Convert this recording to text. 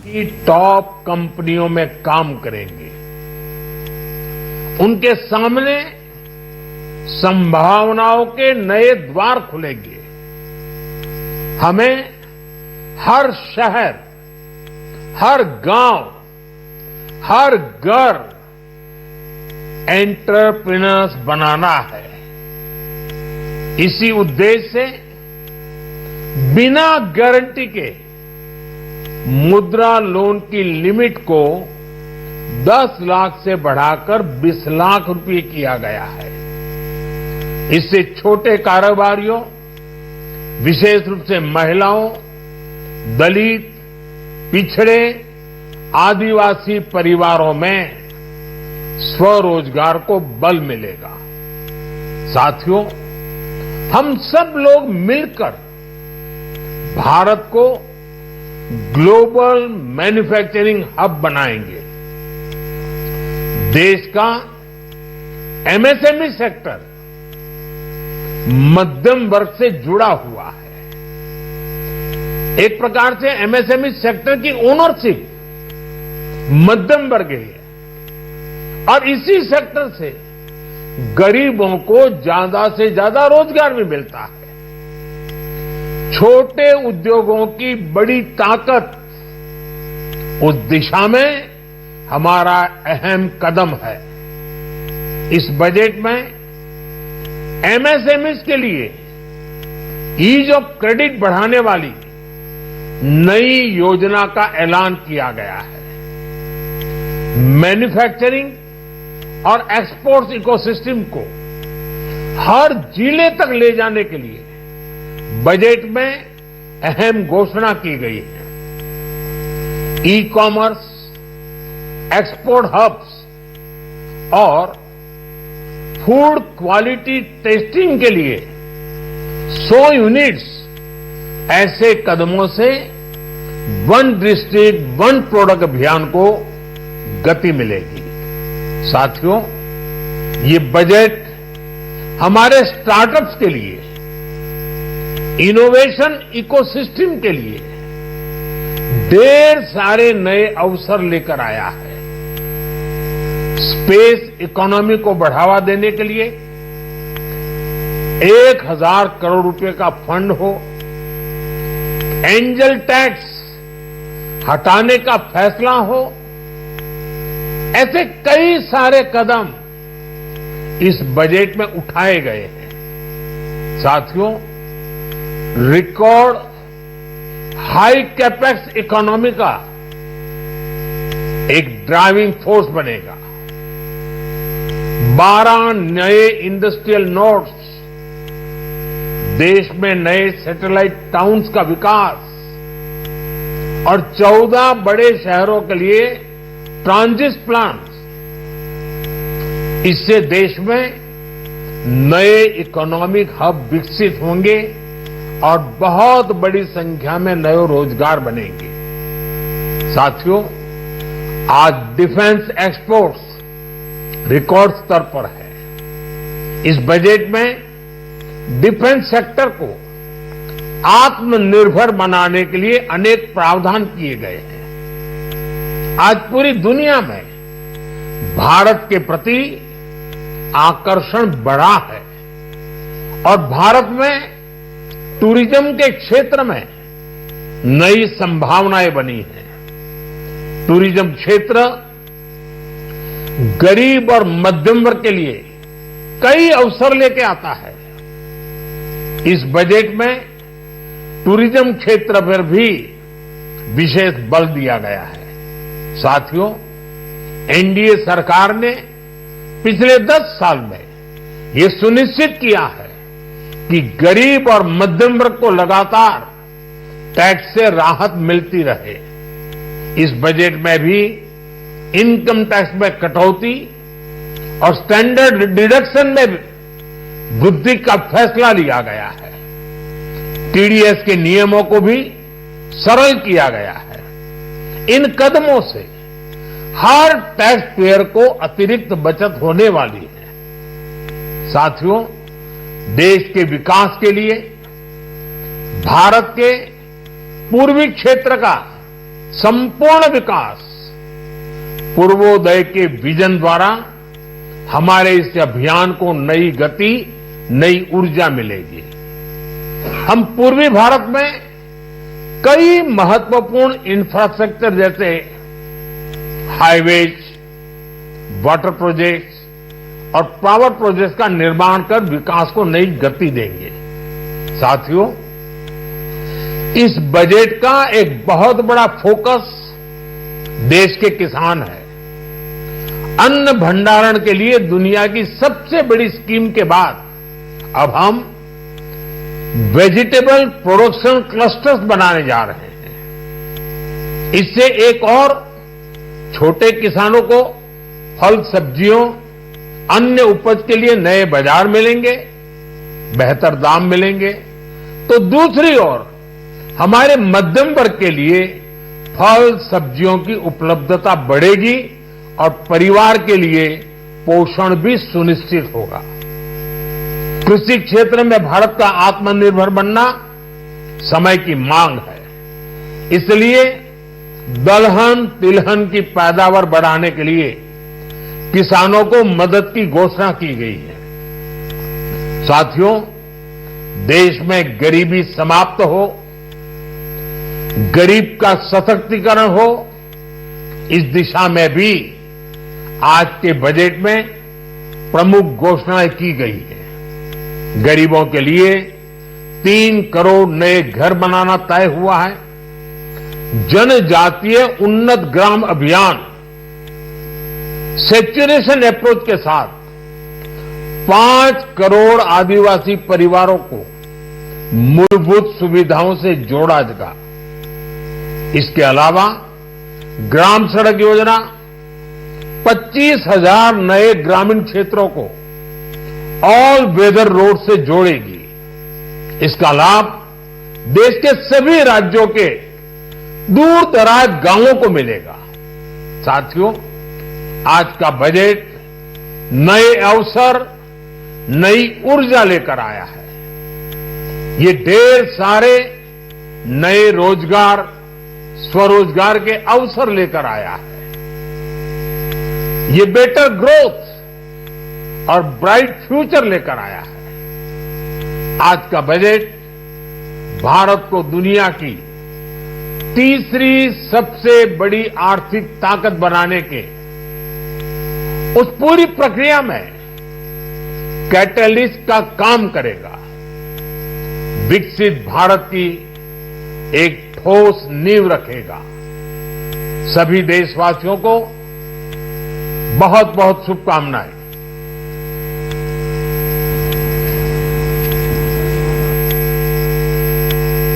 की टॉप कंपनियों में काम करेंगे। उनके सामने संभावनाओं के नए द्वार खुलेंगे। हमें हर शहर, हर गांव, हर घर एंटरप्रेन्योर्स बनाना है। इसी उद्देश्य से बिना गारंटी के मुद्रा लोन की लिमिट को 10 लाख से बढ़ाकर 20 लाख रुपए किया गया है। इससे छोटे कारोबारियों, विशेष रूप से महिलाओं, दलित, पिछड़े, आदिवासी परिवारों में स्वरोजगार को बल मिलेगा। साथियों, हम सब लोग मिलकर भारत को ग्लोबल मैन्युफैक्चरिंग हब बनाएंगे। देश का एमएसएमई सेक्टर मध्यम वर्ग से जुड़ा हुआ है। एक प्रकार से एमएसएमई सेक्टर की ओनरशिप मध्यम वर्ग ही है और इसी सेक्टर से गरीबों को ज्यादा से ज्यादा रोजगार भी मिलता है। छोटे उद्योगों की बड़ी ताकत, उस दिशा में हमारा अहम कदम है। इस बजट में एमएसएमईज के लिए ईज ऑफ क्रेडिट बढ़ाने वाली नई योजना का ऐलान किया गया है। मैन्युफैक्चरिंग और एक्सपोर्ट्स इकोसिस्टम को हर जिले तक ले जाने के लिए बजट में अहम घोषणा की गई है। ई कॉमर्स, एक्सपोर्ट हब्स और फूड क्वालिटी टेस्टिंग के लिए 100 यूनिट्स, ऐसे कदमों से वन डिस्ट्रिक्ट वन प्रोडक्ट अभियान को गति मिलेगी। साथियों, ये बजट हमारे स्टार्टअप्स के लिए, इनोवेशन इकोसिस्टम के लिए ढेर सारे नए अवसर लेकर आया है। स्पेस इकोनॉमी को बढ़ावा देने के लिए 1000 करोड़ रुपए का फंड हो, एंजल टैक्स हटाने का फैसला हो, ऐसे कई सारे कदम इस बजट में उठाए गए हैं। साथियों, रिकॉर्ड हाई कैपेक्स इकोनॉमी का एक ड्राइविंग फोर्स बनेगा। 12 नए इंडस्ट्रियल नोड्स, देश में नए सैटेलाइट टाउन्स का विकास और 14 बड़े शहरों के लिए ट्रांजिट प्लान्स, इससे देश में नए इकोनॉमिक हब विकसित होंगे और बहुत बड़ी संख्या में नए रोजगार बनेंगे। साथियों, आज डिफेंस एक्सपोर्ट्स रिकॉर्ड स्तर पर है। इस बजट में डिफेंस सेक्टर को आत्मनिर्भर बनाने के लिए अनेक प्रावधान किए गए हैं। आज पूरी दुनिया में भारत के प्रति आकर्षण बढ़ा है और भारत में टूरिज्म के क्षेत्र में नई संभावनाएं बनी हैं। टूरिज्म क्षेत्र गरीब और मध्यम वर्ग के लिए कई अवसर लेके आता है। इस बजट में टूरिज्म क्षेत्र पर भी विशेष बल दिया गया है। साथियों, एनडीए सरकार ने पिछले 10 साल में ये सुनिश्चित किया है कि गरीब और मध्यम वर्ग को लगातार टैक्स से राहत मिलती रहे। इस बजट में भी इनकम टैक्स में कटौती और स्टैंडर्ड डिडक्शन में वृद्धि का फैसला लिया गया है। टीडीएस के नियमों को भी सरल किया गया है। इन कदमों से हर टैक्स पेयर को अतिरिक्त बचत होने वाली है। साथियों, देश के विकास के लिए भारत के पूर्वी क्षेत्र का संपूर्ण विकास पूर्वोदय के विजन द्वारा हमारे इस अभियान को नई गति, नई ऊर्जा मिलेगी। हम पूर्वी भारत में कई महत्वपूर्ण इंफ्रास्ट्रक्चर जैसे हाईवेज, वाटर प्रोजेक्ट्स और पावर प्रोजेक्ट्स का निर्माण कर विकास को नई गति देंगे। साथियों, इस बजट का एक बहुत बड़ा फोकस देश के किसान है। अन्न भंडारण के लिए दुनिया की सबसे बड़ी स्कीम के बाद अब हम वेजिटेबल प्रोडक्शन क्लस्टर्स बनाने जा रहे हैं। इससे एक और छोटे किसानों को फल, सब्जियों, अन्य उपज के लिए नए बाजार मिलेंगे, बेहतर दाम मिलेंगे, तो दूसरी ओर हमारे मध्यम वर्ग के लिए फल, सब्जियों की उपलब्धता बढ़ेगी और परिवार के लिए पोषण भी सुनिश्चित होगा। कृषि क्षेत्र में भारत का आत्मनिर्भर बनना समय की मांग है। इसलिए दलहन, तिलहन की पैदावार बढ़ाने के लिए किसानों को मदद की घोषणा की गई है। साथियों, देश में गरीबी समाप्त हो, गरीब का सशक्तिकरण हो, इस दिशा में भी आज के बजट में प्रमुख घोषणाएं की गई है। गरीबों के लिए 3 करोड़ नए घर बनाना तय हुआ है। जनजातीय उन्नत ग्राम अभियान सेचुरेशन अप्रोच के साथ 5 करोड़ आदिवासी परिवारों को मूलभूत सुविधाओं से जोड़ा जाएगा। इसके अलावा ग्राम सड़क योजना 25,000 नए ग्रामीण क्षेत्रों को ऑल वेदर रोड से जोड़ेगी। इसका लाभ देश के सभी राज्यों के दूर दराज गांवों को मिलेगा। साथियों, आज का बजट नए अवसर, नई ऊर्जा लेकर आया है। ये ढेर सारे नए रोजगार, स्वरोजगार के अवसर लेकर आया है। ये बेटर ग्रोथ और ब्राइट फ्यूचर लेकर आया है। आज का बजट भारत को दुनिया की तीसरी सबसे बड़ी आर्थिक ताकत बनाने के उस पूरी प्रक्रिया में कैटलिस्ट का काम करेगा। विकसित भारत की एक ठोस नींव रखेगा। सभी देशवासियों को बहुत बहुत शुभकामनाएं।